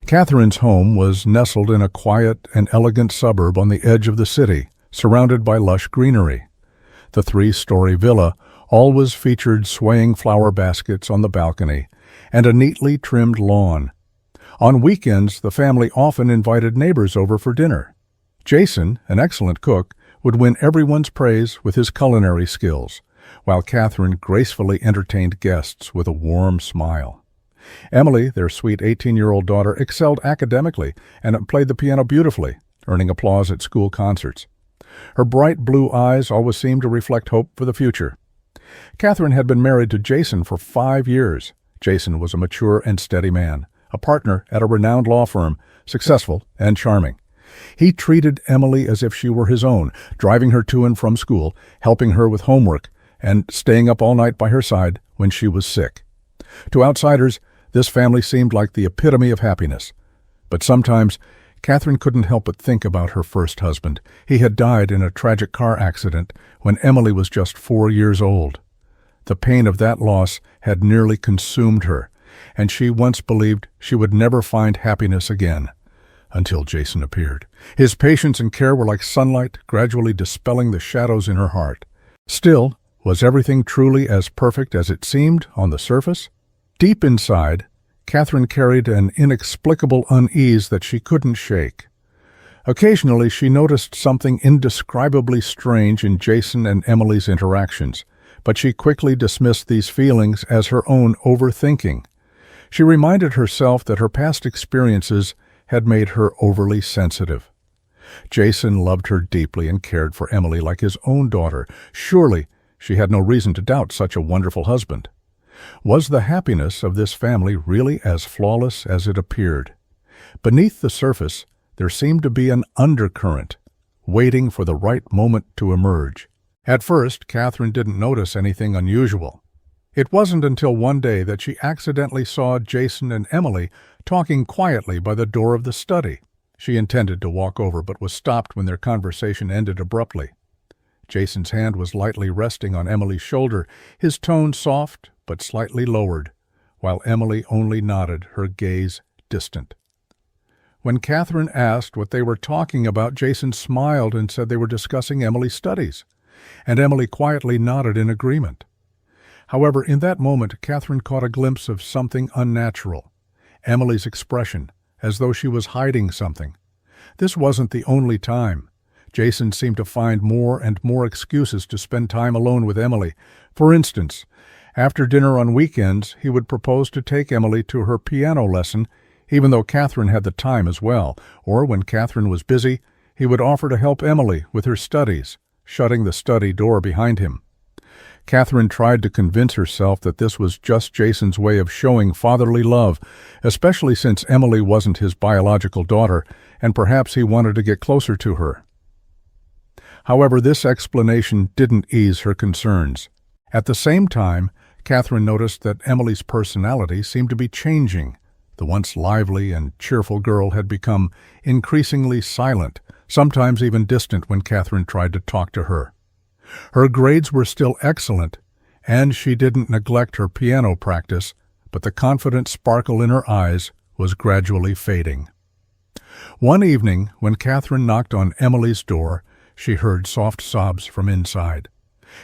Catherine's home was nestled in a quiet and elegant suburb on the edge of the city, surrounded by lush greenery. The three-story villa always featured swaying flower baskets on the balcony and a neatly trimmed lawn. On weekends, the family often invited neighbors over for dinner. Jason, an excellent cook, would win everyone's praise with his culinary skills, while Catherine gracefully entertained guests with a warm smile. Emily, their sweet 18-year-old daughter, excelled academically and played the piano beautifully, earning applause at school concerts. Her bright blue eyes always seemed to reflect hope for the future. Catherine had been married to Jason for 5 years. Jason was a mature and steady man, a partner at a renowned law firm, successful and charming. He treated Emily as if she were his own, driving her to and from school, helping her with homework, and staying up all night by her side when she was sick. To outsiders, this family seemed like the epitome of happiness. But sometimes, Catherine couldn't help but think about her first husband. He had died in a tragic car accident when Emily was just 4 years old. The pain of that loss had nearly consumed her, and she once believed she would never find happiness again. Until Jason appeared. His patience and care were like sunlight, gradually dispelling the shadows in her heart. Still, was everything truly as perfect as it seemed on the surface? Deep inside, Catherine carried an inexplicable unease that she couldn't shake. Occasionally, she noticed something indescribably strange in Jason and Emily's interactions, but she quickly dismissed these feelings as her own overthinking. She reminded herself that her past experiences had made her overly sensitive. Jason loved her deeply and cared for Emily like his own daughter. Surely, she had no reason to doubt such a wonderful husband. Was the happiness of this family really as flawless as it appeared? Beneath the surface, there seemed to be an undercurrent, waiting for the right moment to emerge. At first, Catherine didn't notice anything unusual. It wasn't until one day that she accidentally saw Jason and Emily talking quietly by the door of the study. She intended to walk over, but was stopped when their conversation ended abruptly. Jason's hand was lightly resting on Emily's shoulder, his tone soft but slightly lowered, while Emily only nodded, her gaze distant. When Catherine asked what they were talking about, Jason smiled and said they were discussing Emily's studies, and Emily quietly nodded in agreement. However, in that moment, Catherine caught a glimpse of something unnatural. Emily's expression, as though she was hiding something. This wasn't the only time. Jason seemed to find more and more excuses to spend time alone with Emily. For instance, after dinner on weekends, he would propose to take Emily to her piano lesson, even though Catherine had the time as well, or when Catherine was busy, he would offer to help Emily with her studies, shutting the study door behind him. Catherine tried to convince herself that this was just Jason's way of showing fatherly love, especially since Emily wasn't his biological daughter, and perhaps he wanted to get closer to her. However, this explanation didn't ease her concerns. At the same time, Catherine noticed that Emily's personality seemed to be changing. The once lively and cheerful girl had become increasingly silent, sometimes even distant when Catherine tried to talk to her. Her grades were still excellent, and she didn't neglect her piano practice, but the confident sparkle in her eyes was gradually fading. One evening, when Catherine knocked on Emily's door, she heard soft sobs from inside.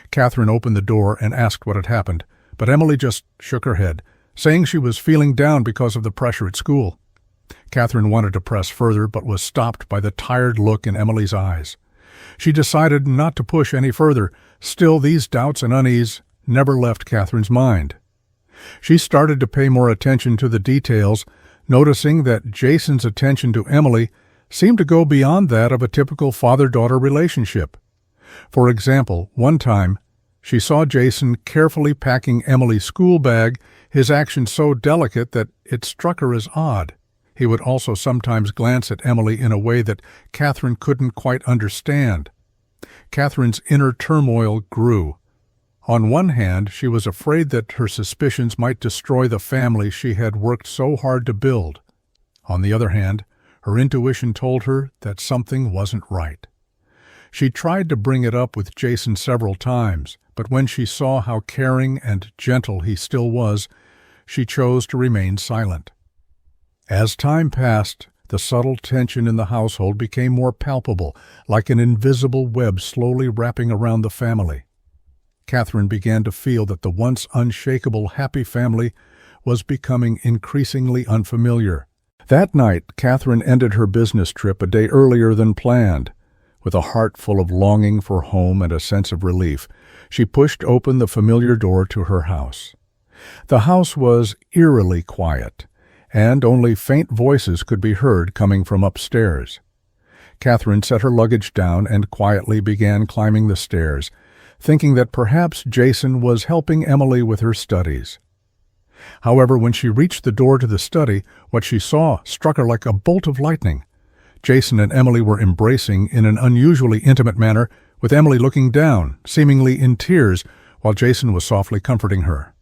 Catherine opened the door and asked what had happened, but Emily just shook her head, saying she was feeling down because of the pressure at school. Catherine wanted to press further, but was stopped by the tired look in Emily's eyes. She decided not to push any further. Still, these doubts and unease never left Catherine's mind. She started to pay more attention to the details, noticing that Jason's attention to Emily seemed to go beyond that of a typical father-daughter relationship. For example, one time, she saw Jason carefully packing Emily's school bag, his action so delicate that it struck her as odd. He would also sometimes glance at Emily in a way that Catherine couldn't quite understand. Catherine's inner turmoil grew. On one hand, she was afraid that her suspicions might destroy the family she had worked so hard to build. On the other hand, her intuition told her that something wasn't right. She tried to bring it up with Jason several times, but when she saw how caring and gentle he still was, she chose to remain silent. As time passed, the subtle tension in the household became more palpable, like an invisible web slowly wrapping around the family. Catherine began to feel that the once unshakable happy family was becoming increasingly unfamiliar. That night, Catherine ended her business trip a day earlier than planned. With a heart full of longing for home and a sense of relief, she pushed open the familiar door to her house. The house was eerily quiet, and only faint voices could be heard coming from upstairs. Catherine set her luggage down and quietly began climbing the stairs, thinking that perhaps Jason was helping Emily with her studies. However, when she reached the door to the study, what she saw struck her like a bolt of lightning. Jason and Emily were embracing in an unusually intimate manner, with Emily looking down, seemingly in tears, while Jason was softly comforting her.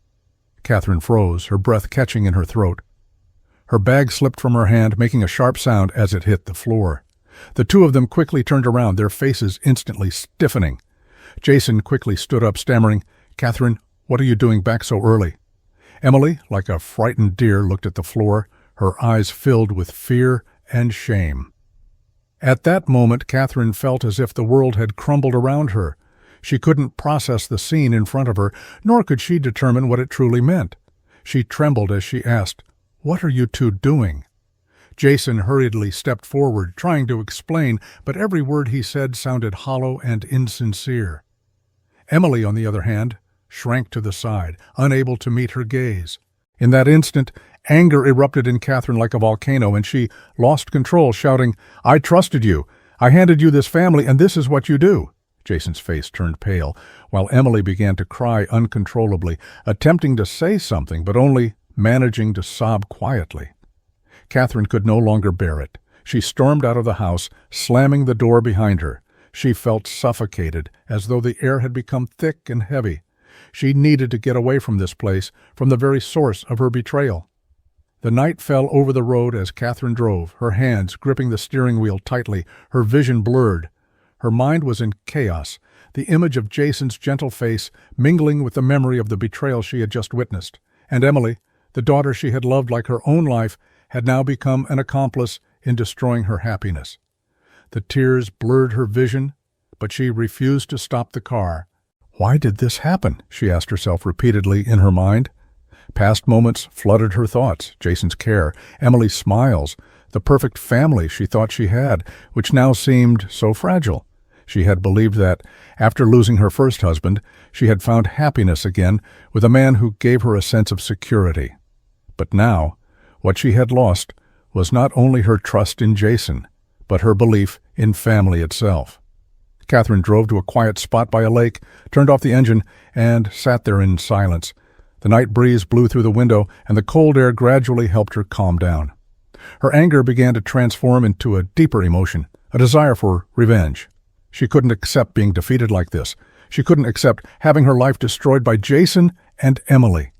Catherine froze, her breath catching in her throat. Her bag slipped from her hand, making a sharp sound as it hit the floor. The two of them quickly turned around, their faces instantly stiffening. Jason quickly stood up, stammering, "Catherine, what are you doing back so early?" Emily, like a frightened deer, looked at the floor, her eyes filled with fear and shame. At that moment, Catherine felt as if the world had crumbled around her. She couldn't process the scene in front of her, nor could she determine what it truly meant. She trembled as she asked, "What are you two doing?" Jason hurriedly stepped forward, trying to explain, but every word he said sounded hollow and insincere. Emily, on the other hand, shrank to the side, unable to meet her gaze. In that instant, anger erupted in Catherine like a volcano, and she lost control, shouting, "I trusted you. I handed you this family, and this is what you do." Jason's face turned pale, while Emily began to cry uncontrollably, attempting to say something, but only managing to sob quietly. Catherine could no longer bear it. She stormed out of the house, slamming the door behind her. She felt suffocated, as though the air had become thick and heavy. She needed to get away from this place, from the very source of her betrayal. The night fell over the road as Catherine drove, her hands gripping the steering wheel tightly, her vision blurred. Her mind was in chaos, the image of Jason's gentle face mingling with the memory of the betrayal she had just witnessed. And Emily, the daughter she had loved like her own life, had now become an accomplice in destroying her happiness. The tears blurred her vision, but she refused to stop the car. Why did this happen? She asked herself repeatedly in her mind. Past moments flooded her thoughts: Jason's care, Emily's smiles, the perfect family she thought she had, which now seemed so fragile. She had believed that, after losing her first husband, she had found happiness again with a man who gave her a sense of security. But now, what she had lost was not only her trust in Jason, but her belief in family itself. Catherine drove to a quiet spot by a lake, turned off the engine, and sat there in silence. The night breeze blew through the window, and the cold air gradually helped her calm down. Her anger began to transform into a deeper emotion, a desire for revenge. She couldn't accept being defeated like this. She couldn't accept having her life destroyed by Jason and Emily.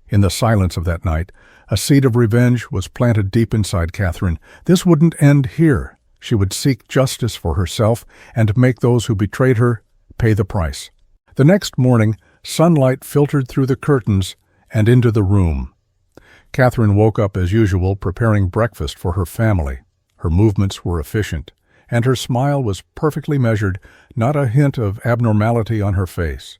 In the silence of that night, a seed of revenge was planted deep inside Catherine. This wouldn't end here. She would seek justice for herself and make those who betrayed her pay the price. The next morning, sunlight filtered through the curtains and into the room. Catherine woke up as usual, preparing breakfast for her family. Her movements were efficient, and her smile was perfectly measured, not a hint of abnormality on her face.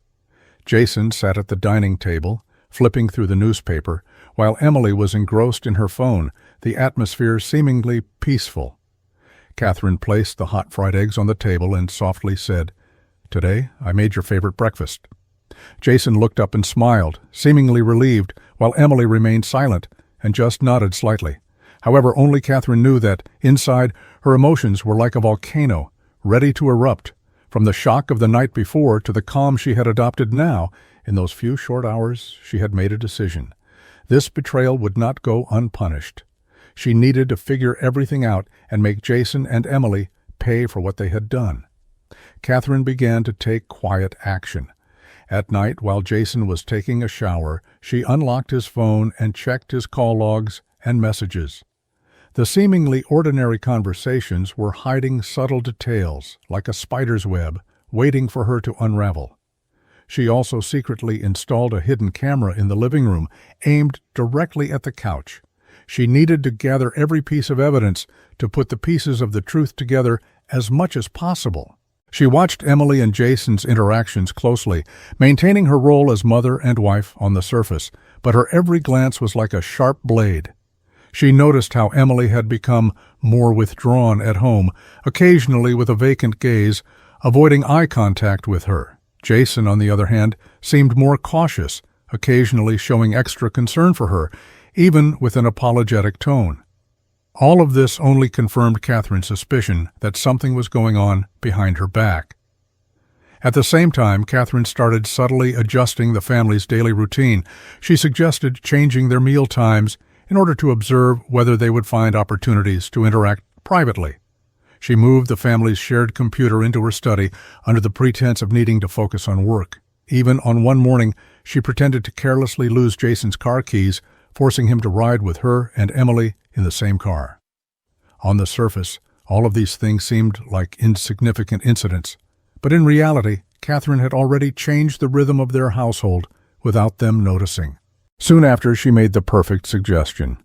Jason sat at the dining table, flipping through the newspaper, while Emily was engrossed in her phone, the atmosphere seemingly peaceful. Catherine placed the hot fried eggs on the table and softly said, "Today I made your favorite breakfast." Jason looked up and smiled, seemingly relieved, while Emily remained silent and just nodded slightly. However, only Catherine knew that, inside, her emotions were like a volcano, ready to erupt. From the shock of the night before to the calm she had adopted now, in those few short hours she had made a decision. This betrayal would not go unpunished. She needed to figure everything out and make Jason and Emily pay for what they had done. Catherine began to take quiet action. At night, while Jason was taking a shower, she unlocked his phone and checked his call logs and messages. The seemingly ordinary conversations were hiding subtle details, like a spider's web, waiting for her to unravel. She also secretly installed a hidden camera in the living room, aimed directly at the couch. She needed to gather every piece of evidence to put the pieces of the truth together as much as possible. She watched Emily and Jason's interactions closely, maintaining her role as mother and wife on the surface, but her every glance was like a sharp blade. She noticed how Emily had become more withdrawn at home, occasionally with a vacant gaze, avoiding eye contact with her. Jason, on the other hand, seemed more cautious, occasionally showing extra concern for her, even with an apologetic tone. All of this only confirmed Catherine's suspicion that something was going on behind her back. At the same time, Catherine started subtly adjusting the family's daily routine. She suggested changing their meal times in order to observe whether they would find opportunities to interact privately. She moved the family's shared computer into her study under the pretense of needing to focus on work. Even on one morning, she pretended to carelessly lose Jason's car keys, forcing him to ride with her and Emily in the same car. On the surface, all of these things seemed like insignificant incidents, but in reality, Catherine had already changed the rhythm of their household without them noticing. Soon after, she made the perfect suggestion.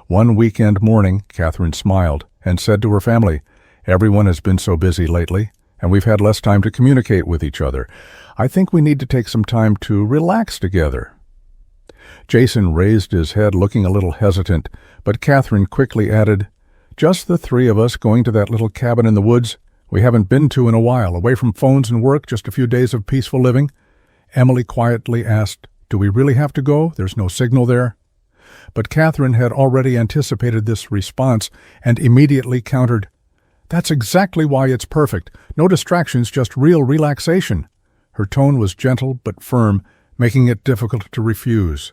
One weekend morning, Catherine smiled and said to her family, "Everyone has been so busy lately, and we've had less time to communicate with each other. I think we need to take some time to relax together." Jason raised his head, looking a little hesitant, but Catherine quickly added, "Just the three of us going to that little cabin in the woods we haven't been to in a while, away from phones and work, just a few days of peaceful living." Emily quietly asked, "Do we really have to go? There's no signal there." But Catherine had already anticipated this response and immediately countered, "That's exactly why it's perfect. No distractions, just real relaxation." Her tone was gentle but firm, making it difficult to refuse.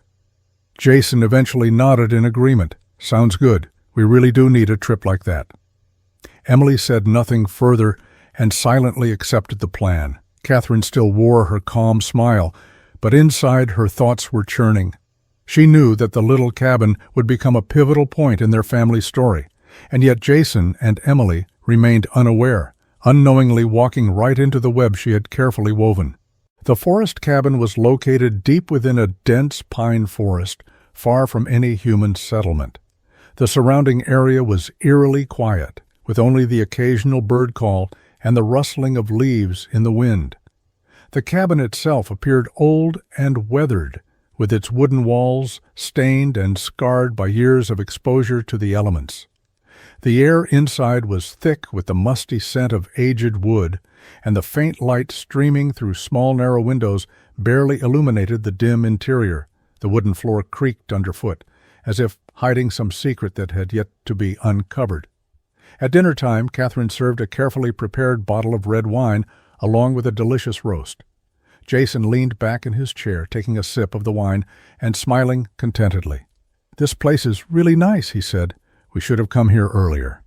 Jason eventually nodded in agreement. "Sounds good. We really do need a trip like that." Emily said nothing further and silently accepted the plan. Catherine still wore her calm smile, but inside her thoughts were churning. She knew that the little cabin would become a pivotal point in their family story, and yet Jason and Emily remained unaware, unknowingly walking right into the web she had carefully woven. The forest cabin was located deep within a dense pine forest, far from any human settlement. The surrounding area was eerily quiet, with only the occasional bird call and the rustling of leaves in the wind. The cabin itself appeared old and weathered, with its wooden walls stained and scarred by years of exposure to the elements. The air inside was thick with the musty scent of aged wood, and the faint light streaming through small narrow windows barely illuminated the dim interior. The wooden floor creaked underfoot, as if hiding some secret that had yet to be uncovered. At dinner time, Catherine served a carefully prepared bottle of red wine along with a delicious roast. Jason leaned back in his chair, taking a sip of the wine and smiling contentedly. "This place is really nice," he said. "We should have come here earlier."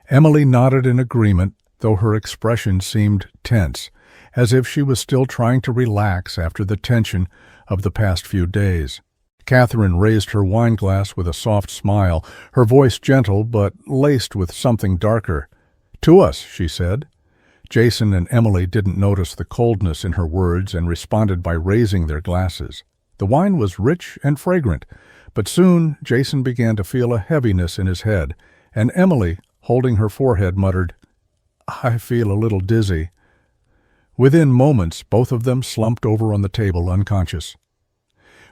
Emily nodded in agreement, though her expression seemed tense, as if she was still trying to relax after the tension of the past few days. Catherine raised her wine glass with a soft smile, her voice gentle but laced with something darker. "To us," she said. Jason and Emily didn't notice the coldness in her words and responded by raising their glasses. The wine was rich and fragrant, but soon Jason began to feel a heaviness in his head, and Emily, holding her forehead, muttered, "I feel a little dizzy." Within moments, both of them slumped over on the table, unconscious.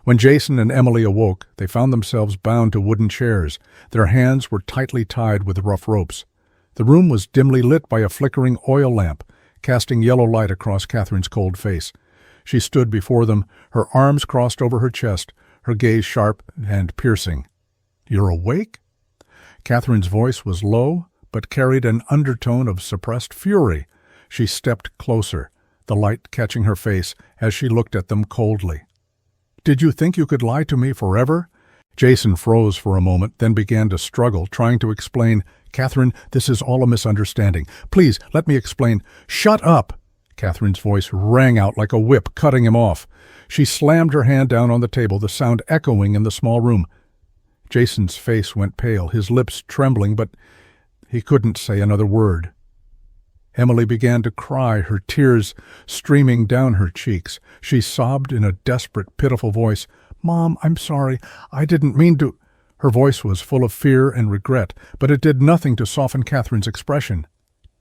When Jason and Emily awoke, they found themselves bound to wooden chairs. Their hands were tightly tied with rough ropes. The room was dimly lit by a flickering oil lamp, casting yellow light across Catherine's cold face. She stood before them, her arms crossed over her chest, her gaze sharp and piercing. "You're awake?" Catherine's voice was low, but carried an undertone of suppressed fury. She stepped closer, the light catching her face as she looked at them coldly. "Did you think you could lie to me forever?" Jason froze for a moment, then began to struggle, trying to explain. "Catherine, this is all a misunderstanding. Please, let me explain." "Shut up!" Catherine's voice rang out like a whip, cutting him off. She slammed her hand down on the table, the sound echoing in the small room. Jason's face went pale, his lips trembling, but he couldn't say another word. Emily began to cry, her tears streaming down her cheeks. She sobbed in a desperate, pitiful voice, "Mom, I'm sorry. I didn't mean to—" Her voice was full of fear and regret, but it did nothing to soften Catherine's expression.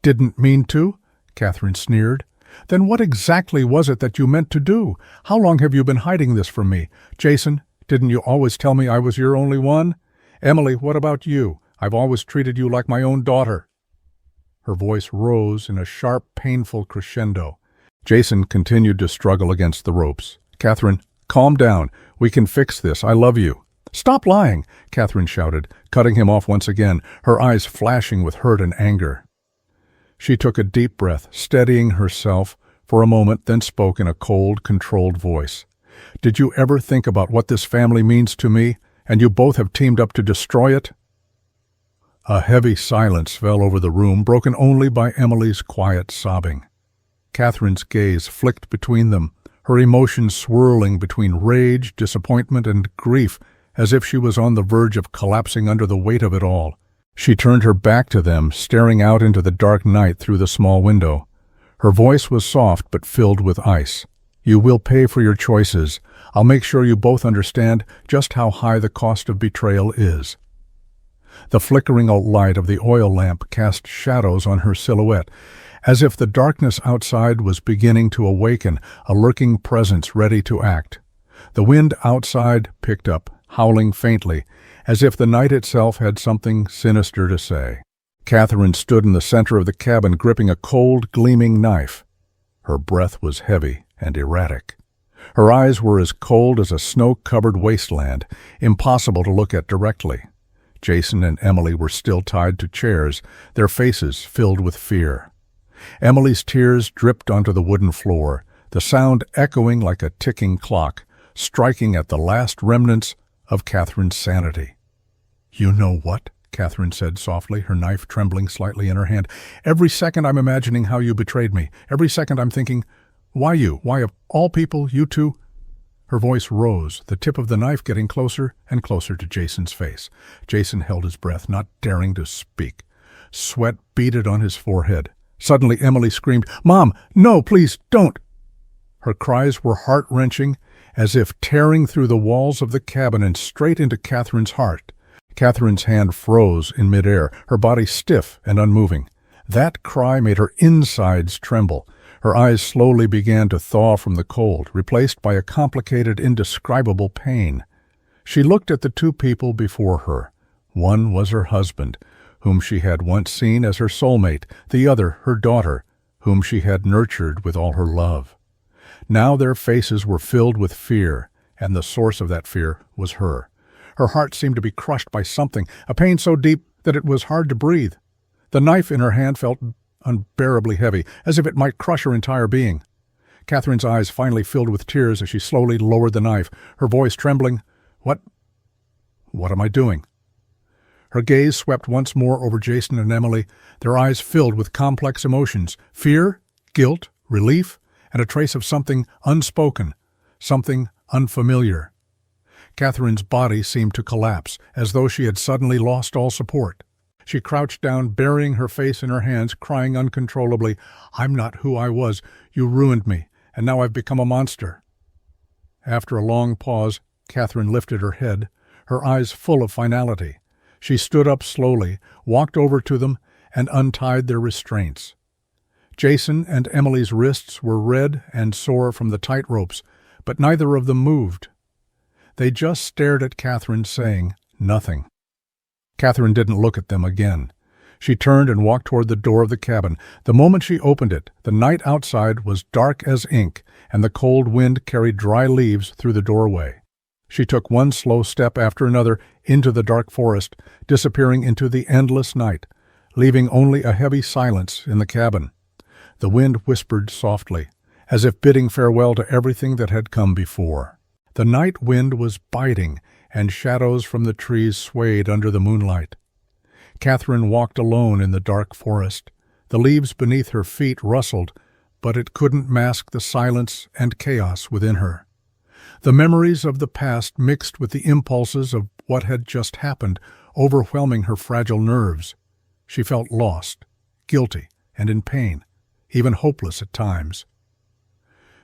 "Didn't mean to?" Catherine sneered. "Then what exactly was it that you meant to do? How long have you been hiding this from me? Jason, didn't you always tell me I was your only one? Emily, what about you? I've always treated you like my own daughter." Her voice rose in a sharp, painful crescendo. Jason continued to struggle against the ropes. "Catherine, calm down. We can fix this. I love you." "Stop lying!" Catherine shouted, cutting him off once again, her eyes flashing with hurt and anger. She took a deep breath, steadying herself for a moment, then spoke in a cold, controlled voice. "Did you ever think about what this family means to me, and you both have teamed up to destroy it?" A heavy silence fell over the room, broken only by Emily's quiet sobbing. Catherine's gaze flicked between them, her emotions swirling between rage, disappointment, and grief, as if she was on the verge of collapsing under the weight of it all. She turned her back to them, staring out into the dark night through the small window. Her voice was soft but filled with ice. "You will pay for your choices. I'll make sure you both understand just how high the cost of betrayal is." The flickering light of the oil lamp cast shadows on her silhouette, as if the darkness outside was beginning to awaken, a lurking presence ready to act. The wind outside picked up, howling faintly, as if the night itself had something sinister to say. Catherine stood in the center of the cabin, gripping a cold, gleaming knife. Her breath was heavy and erratic. Her eyes were as cold as a snow-covered wasteland, impossible to look at directly. Jason and Emily were still tied to chairs, their faces filled with fear. Emily's tears dripped onto the wooden floor, the sound echoing like a ticking clock, striking at the last remnants of Catherine's sanity. "You know what?" Catherine said softly, her knife trembling slightly in her hand. "Every second I'm imagining how you betrayed me. Every second I'm thinking, why you? Why of all people, you two?" Her voice rose, the tip of the knife getting closer and closer to Jason's face. Jason held his breath, not daring to speak. Sweat beaded on his forehead. Suddenly Emily screamed, "Mom, no, please, don't!" Her cries were heart-wrenching, as if tearing through the walls of the cabin and straight into Catherine's heart. Catherine's hand froze in midair, her body stiff and unmoving. That cry made her insides tremble. Her eyes slowly began to thaw from the cold, replaced by a complicated, indescribable pain. She looked at the two people before her. One was her husband, whom she had once seen as her soulmate, the other her daughter, whom she had nurtured with all her love. Now their faces were filled with fear, and the source of that fear was her. Her heart seemed to be crushed by something, a pain so deep that it was hard to breathe. The knife in her hand felt unbearably heavy, as if it might crush her entire being. Catherine's eyes finally filled with tears as she slowly lowered the knife, her voice trembling. What am I doing?" Her gaze swept once more over Jason and Emily, their eyes filled with complex emotions, fear, guilt, relief, and a trace of something unspoken, something unfamiliar. Catherine's body seemed to collapse, as though she had suddenly lost all support. She crouched down, burying her face in her hands, crying uncontrollably, "I'm not who I was. You ruined me, and now I've become a monster." After a long pause, Catherine lifted her head, her eyes full of finality. She stood up slowly, walked over to them, and untied their restraints. Jason and Emily's wrists were red and sore from the tight ropes, but neither of them moved. They just stared at Catherine, saying nothing. Catherine didn't look at them again. She turned and walked toward the door of the cabin. The moment she opened it, the night outside was dark as ink, and the cold wind carried dry leaves through the doorway. She took one slow step after another into the dark forest, disappearing into the endless night, leaving only a heavy silence in the cabin. The wind whispered softly, as if bidding farewell to everything that had come before. The night wind was biting, and shadows from the trees swayed under the moonlight. Catherine walked alone in the dark forest. The leaves beneath her feet rustled, but it couldn't mask the silence and chaos within her. The memories of the past mixed with the impulses of what had just happened, overwhelming her fragile nerves. She felt lost, guilty, and in pain, even hopeless at times.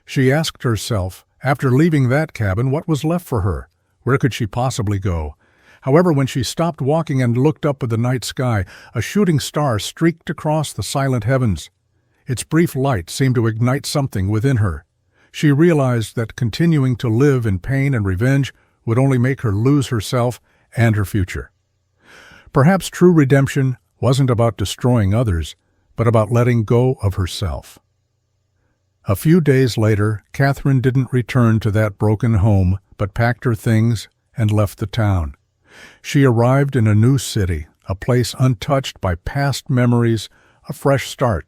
She asked herself, after leaving that cabin, what was left for her? Where could she possibly go? However, when she stopped walking and looked up at the night sky, a shooting star streaked across the silent heavens. Its brief light seemed to ignite something within her. She realized that continuing to live in pain and revenge would only make her lose herself and her future. Perhaps true redemption wasn't about destroying others, but about letting go of herself. A few days later, Catherine didn't return to that broken home, but packed her things and left the town. She arrived in a new city, a place untouched by past memories, a fresh start.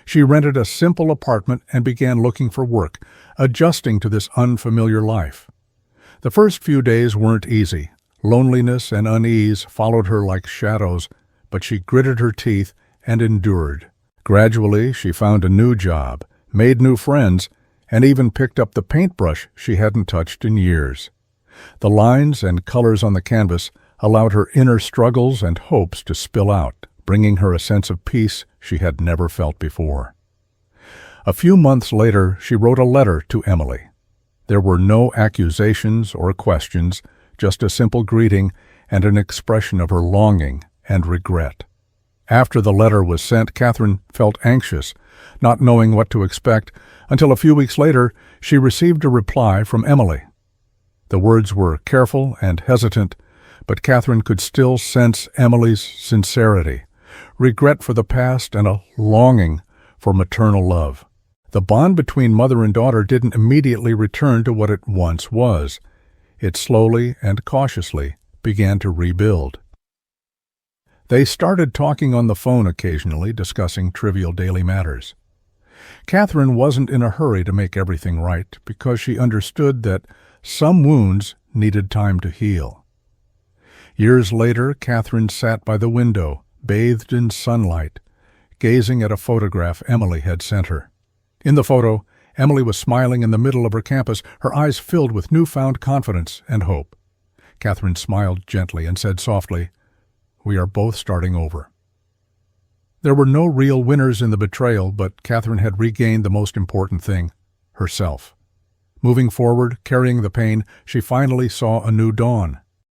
She rented a simple apartment and began looking for work, adjusting to this unfamiliar life. The first few days weren't easy. Loneliness and unease followed her like shadows, but she gritted her teeth and endured. Gradually, she found a new job, made new friends, and even picked up the paintbrush she hadn't touched in years. The lines and colors on the canvas allowed her inner struggles and hopes to spill out, bringing her a sense of peace she had never felt before. A few months later, she wrote a letter to Emily. There were no accusations or questions, just a simple greeting and an expression of her longing and regret. After the letter was sent, Catherine felt anxious, not knowing what to expect, until a few weeks later she received a reply from Emily. The words were careful and hesitant, but Catherine could still sense Emily's sincerity, regret for the past, and a longing for maternal love. The bond between mother and daughter didn't immediately return to what it once was. It slowly and cautiously began to rebuild. They started talking on the phone occasionally, discussing trivial daily matters. Catherine wasn't in a hurry to make everything right because she understood that some wounds needed time to heal. Years later, Catherine sat by the window, bathed in sunlight, gazing at a photograph Emily had sent her. In the photo, Emily was smiling in the middle of her campus, her eyes filled with newfound confidence and hope. Catherine smiled gently and said softly, "We are both starting over." There were no real winners in the betrayal, but Catherine had regained the most important thing, herself. Moving forward, carrying the pain, she finally saw a new dawn.